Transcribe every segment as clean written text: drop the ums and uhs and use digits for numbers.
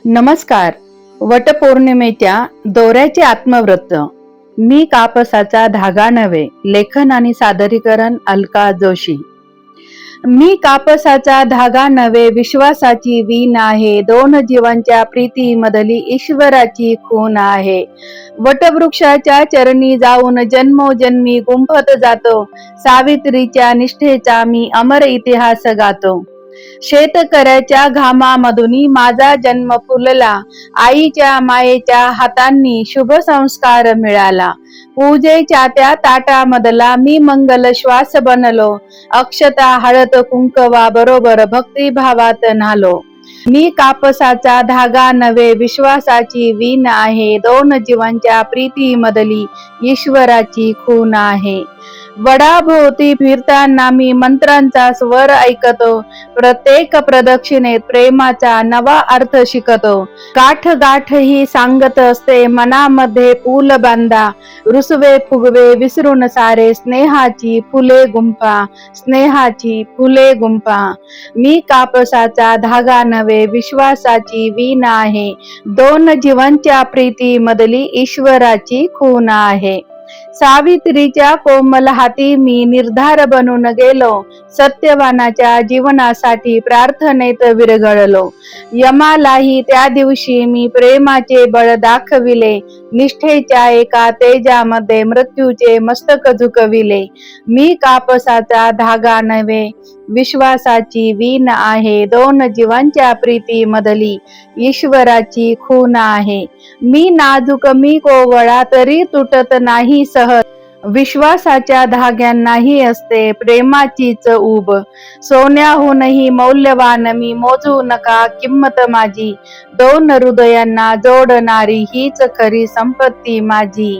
नमस्कार. वटपौर्णिमेच्या दोऱ्याचे आत्मव्रत. मी कापसाचा धागा नव्हे. लेखन आणि सादरीकरण अलका जोशी. मी कापसाचा धागा नव्हे, विश्वासाची वीण आहे. दोन जीवांच्या प्रीतीमधली ईश्वराची खूण आहे. वटवृक्षाच्या चरणी जाऊन जन्मोजन्मी गुंफत जातो. सावित्रीच्या निष्ठेचा मी अमर इतिहास गातो. शेतकऱ्याच्या घामामधून माझा जन्म फुलला. आईच्या मायेच्या हातांनी शुभ संस्कार मिळाला. पूजेच्या त्या ताटामधला मी मंगल श्वास बनलो. अक्षता हळद कुंकवा बरोबर भक्तिभावात न्हालो. मी कापसाचा धागा नव्हे, विश्वासाची वीण आहे. दोन जीवांच्या प्रीतीमधली ईश्वराची खूण आहे. वडाभोवती फिरताना मी मंत्रांचा स्वर ऐकतो. प्रत्येक प्रदक्षिणेत प्रेमाचा नवा अर्थ शिकतो. गाठ गाठ ही सांगत असते, मनामध्ये पूल बांधा. रुसवे फुगवे विसरून सारे, स्नेहाची फुले गुंफा, स्नेहाची फुले गुंफा. मी कापसाचा धागा नव्हे, विश्वासाची वीण आहे. दोन जीवांच्या प्रीतीमधली ईश्वराची खूण आहे. सावित्रीच्या कोमल हाती मी निर्धार बनून गेलो. सत्यवानाच्या जीवनासाठी प्रार्थनेत विरघळलो. यमालाही त्या दिवशी मी प्रेमाचे बळ दाखविले. निष्ठेच्या एका तेजामध्ये मृत्यूचे मस्तक झुकविले. मी कापसाचा धागा नव्हे, विश्वासाची वीण आहे. दोन जीवांच्या प्रीतीमधली ईश्वराची खूण आहे. मी नाजूक, मी कोवळा, तरी तुटत नाही सहज. विश्वासाच्या धाग्यांनाही असते प्रेमाचीच ऊब. सोन्याहूनही मौल्यवान मी, मोजू नका किंमत माझी. दोन हृदयांना जोडणारी हीच खरी संपत्ती माझी,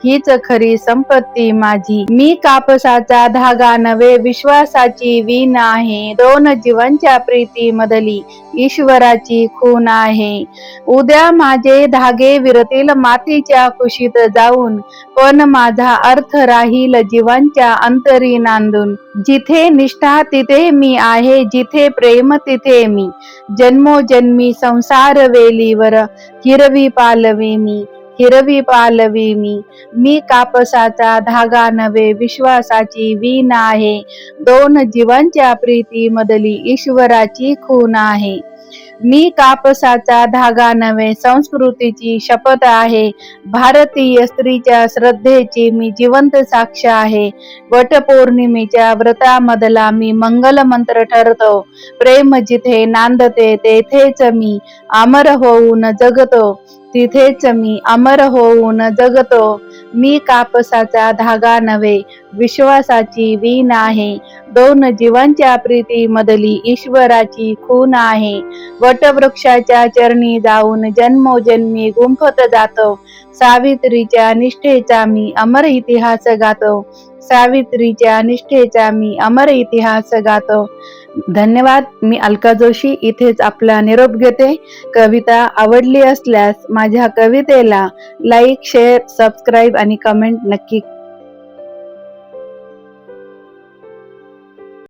हीच खरी संपत्ती माझी. मी कापसाचा धागा नव्हे, विश्वासाची वीण आहे. दोन जीवांच्या प्रीतीमधली ईश्वराची खूण आहे. उद्या माझे धागे विरतील मातीच्या कुशीत जाऊन, पण माझा अर्थ राहील जीवांच्या अंतरी नांदून. जिथे निष्ठा तिथे मी आहे, जिथे प्रेम तिथे मी. जन्मोजन्मी संसार वेलीवर हिरवी पालवी मी, हिरवी पालवी मी. मी कापसाचा धागा नव्हे, विश्वासाची वीण आहे. दोन जीवांच्या प्रीतीमधली ईश्वराची खूण आहे. मी कापसाचा धागा नव्हे, संस्कृतीची शपथ आहे. भारतीय स्त्रीच्या श्रद्धेची मी जिवंत साक्ष आहे. वटपौर्णिमेच्या व्रतामधला मी मंगल मंत्र ठरतो. प्रेम जिथे नांदते तेथेच मी अमर होऊन जगतो, तिथेच मी अमर होऊन जगतो. मी कापसाचा धागा नव्हे, विश्वासाची वीण आहे. दोन जीवांच्या प्रीतीमधली ईश्वराची खूण आहे. वटवृक्षाच्या चरणी जाऊन जन्मोजन्मी गुंफत जातो. सावित्रीच्या निष्ठेचा मी अमर इतिहास गातो. सावित्रीच्या निष्ठेचा मी अमर इतिहास गातो. धन्यवाद. मी अलका जोशी इथेच आपला निरोप घेते. कविता आवडली असल्यास माझ्या कवितेला लाईक, शेअर, सबस्क्राईब आणि कमेंट नक्की